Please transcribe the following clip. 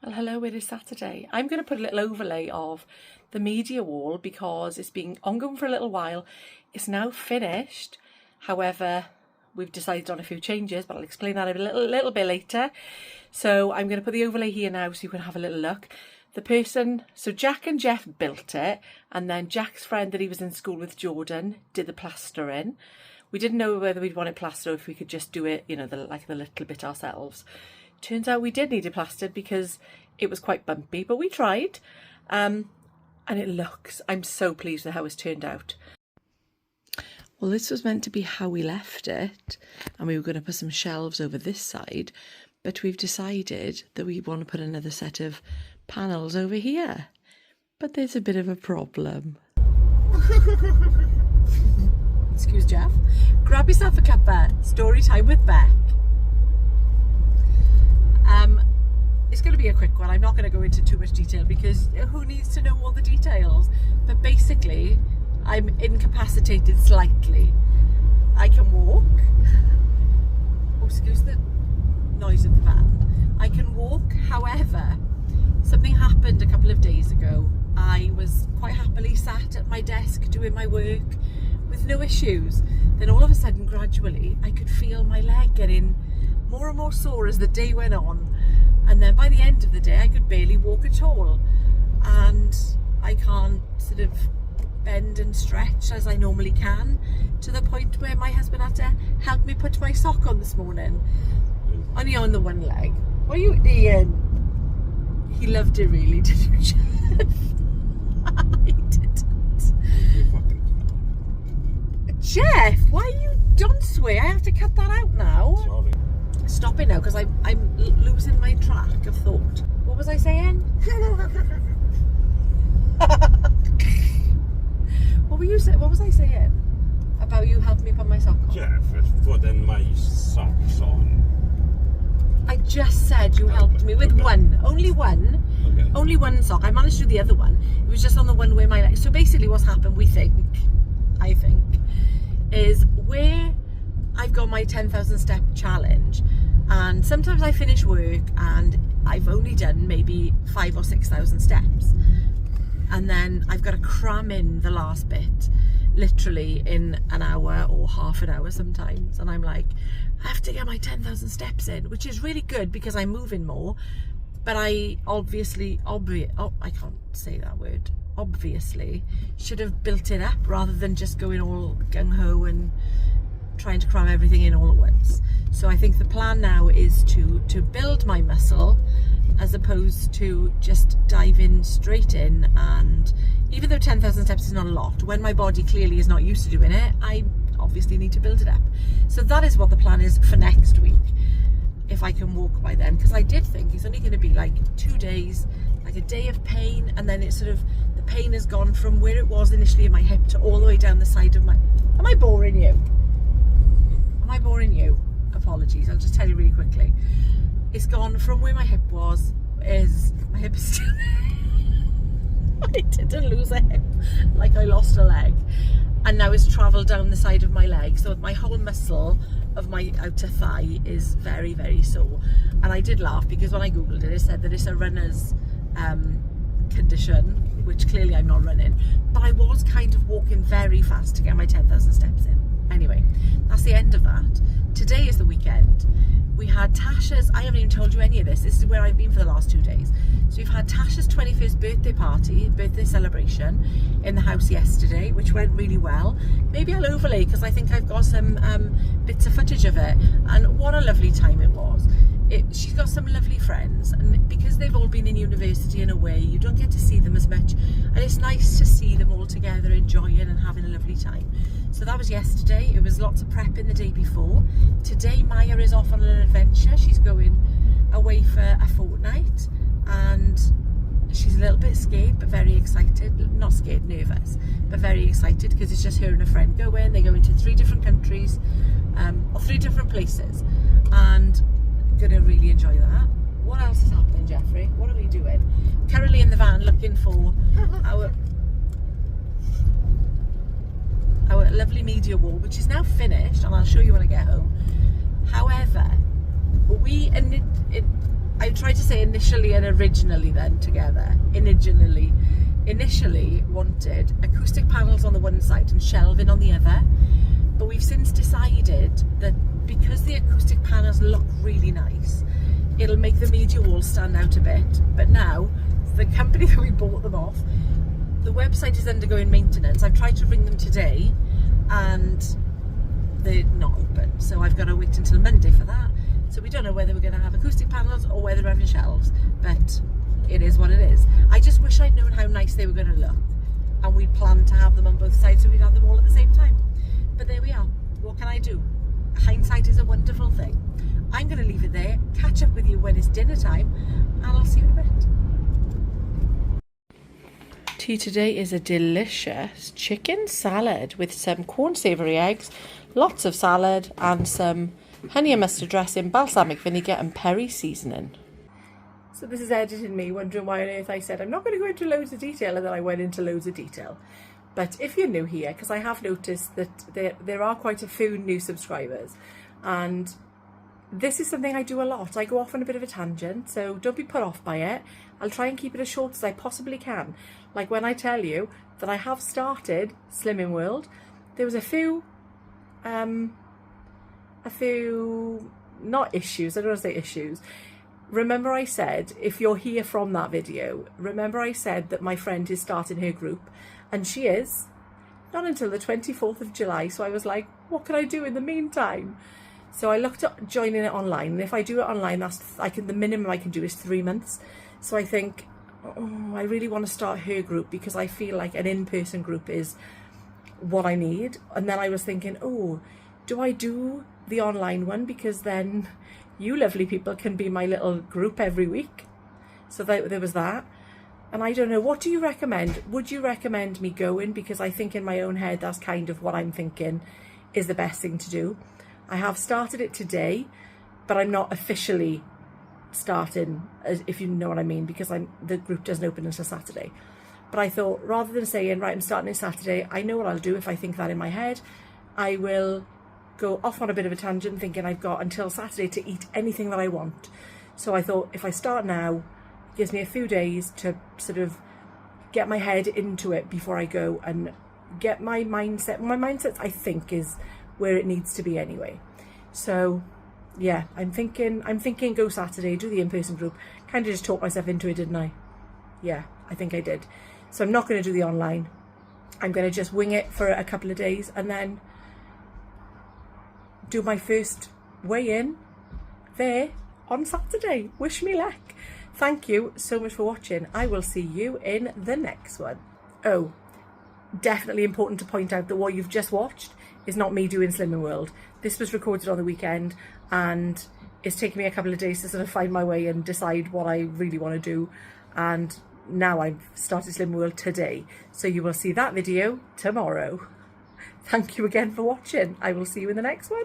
Well, hello, it is Saturday. I'm going to put a little overlay of the media wall because it's been ongoing for a little while. It's now finished. However, we've decided on a few changes, but I'll explain that a little bit later. So I'm going to put the overlay here now so you can have a little look. So Jack and Jeff built it, and then Jack's friend that he was in school with, Jordan, did the plastering. We didn't know whether we'd want it plastered or if we could just do it, the little bit ourselves. Turns out we did need it plastered because it was quite bumpy, but we tried. And I'm so pleased with how it's turned out. Well, this was meant to be how we left it, and we were going to put some shelves over this side, but we've decided that we want to put another set of panels over here. But there's a bit of a problem. Excuse Jeff. Grab yourself a cuppa. Story time with Beck. It's going to be a quick one. I'm not going to go into too much detail because who needs to know all the details? But basically, I'm incapacitated slightly. I can walk. Oh, excuse the noise of the van. I can walk. However, something happened a couple of days ago. I was quite happily sat at my desk doing my work with no issues. Then all of a sudden, gradually, I could feel my leg getting more and more sore as the day went on. And then by the end of the day, I could barely walk at all. And I can't sort of bend and stretch as I normally can, to the point where my husband had to help me put my sock on this morning. Only on the one leg. What are you doing? He loved it really, didn't you, Jeff? I didn't. Jeff, why don't swear? I have to cut that out now. Sorry. Stop it now, because I'm losing my track of thought. What was I saying? What was I saying? About you helping me put my sock on? Jeff is putting my socks on. I just said you helped me with one. Only one. Okay. Only one sock. I managed to do the other one. It was just on the one where my leg. So basically what's happened, I think, is where I've got my 10,000 step challenge, and sometimes I finish work and I've only done maybe 5,000 or 6,000 steps, and then I've got to cram in the last bit literally in an hour or half an hour sometimes, and I'm like, I have to get my 10,000 steps in, which is really good because I'm moving more, but I obviously should have built it up rather than just going all gung-ho and trying to cram everything in all at once. So I think the plan now is to build my muscle as opposed to just dive in straight in. And even though 10,000 steps is not a lot, when my body clearly is not used to doing it, I obviously need to build it up. So that is what the plan is for next week, if I can walk by then, because I did think it's only going to be like 2 days, like a day of pain, and then it's sort of, the pain has gone from where it was initially in my hip to all the way down the side of my... Am I boring you? Am I boring you? Apologies, I'll just tell you really quickly. It's gone from where my hip was, my hip is still... I didn't lose a hip, like I lost a leg. And now it's travelled down the side of my leg, so my whole muscle of my outer thigh is very, very sore. And I did laugh because when I googled it, it said that it's a runner's condition, which clearly I'm not running, but I was kind of walking very fast to get my 10,000 steps in. Anyway, that's the end of that. Today is the weekend. We had Tasha's, I haven't even told you any of this is where I've been for the last 2 days. So we've had Tasha's 21st birthday celebration in the house yesterday, which went really well. Maybe I'll overlay because I think I've got some bits of footage of it, and what a lovely time it was. She's got some lovely friends, and because they've all been in university and away, you don't get to see them as much, and it's nice to see them all together enjoying and having a lovely time. So that was yesterday. It was lots of prepping the day before. Today Maya is off on an adventure. She's going away for a fortnight, and she's a little bit scared but very excited. Not scared, nervous, but very excited because it's just her and a friend going. They go into 3 different countries, or 3 different places, and gonna really enjoy that. What else is happening, Jeffrey? What are we doing? Currently in the van looking for our lovely media wall, which is now finished, and I'll show you when I get home. However, I tried to say initially and originally then together. Initially wanted acoustic panels on the one side and shelving on the other, but we've since decided that because the acoustic panels look really nice, it'll make the media wall stand out a bit. But now, the company that we bought them off, the website is undergoing maintenance. I've tried to ring them today and they're not open, so I've got to wait until Monday for that. So we don't know whether we're going to have acoustic panels or whether we're having shelves, but it is what it is. I just wish I'd known how nice they were going to look, and we'd planned to have them on both sides so we'd have them all at the same time. But there we are. What can I do? Hindsight is a wonderful thing. I'm going to leave it there, catch up with you when it's dinner time, and I'll see you in a bit. Tea today is a delicious chicken salad with some corn savoury eggs, lots of salad, and some honey and mustard dressing, balsamic vinegar and peri seasoning. So this is editing me wondering why on earth I said I'm not going to go into loads of detail, and then I went into loads of detail. But if you're new here, because I have noticed that there are quite a few new subscribers, and this is something I do a lot. I go off on a bit of a tangent, so don't be put off by it. I'll try and keep it as short as I possibly can. Like when I tell you that I have started Slimming World, there was a few not issues, I don't want to say issues. Remember I said, if you're here from that video, remember I said that my friend is starting her group, and she is not until the 24th of July. So I was like, what can I do in the meantime? So I looked at joining it online, and if I do it online, the minimum I can do is 3 months. So I think, I really want to start her group because I feel like an in-person group is what I need. And then I was thinking, do I do the online one, because then you lovely people can be my little group every week? So there was that. And I don't know, what do you recommend? Would you recommend me going? Because I think in my own head that's kind of what I'm thinking is the best thing to do. I have started it today, but I'm not officially starting, if you know what I mean, because the group doesn't open until Saturday. But I thought, rather than saying, right, I'm starting it Saturday, I know what I'll do if I think that in my head. I will go off on a bit of a tangent thinking I've got until Saturday to eat anything that I want. So I thought, if I start now, it gives me a few days to sort of get my head into it before I go and get my mindset. My mindset, I think, is where it needs to be anyway. So yeah, I'm thinking go Saturday, do the in-person group. Kind of just talked myself into it, didn't I? Yeah, I think I did. So I'm not going to do the online. I'm going to just wing it for a couple of days and then do my first weigh-in there on Saturday. Wish me luck. Thank you so much for watching. I will see you in the next one. Oh, definitely important to point out that what you've just watched is not me doing Slimming World. This was recorded on the weekend, and it's taken me a couple of days to sort of find my way and decide what I really want to do. And now I've started Slimming World today. So you will see that video tomorrow. Thank you again for watching. I will see you in the next one.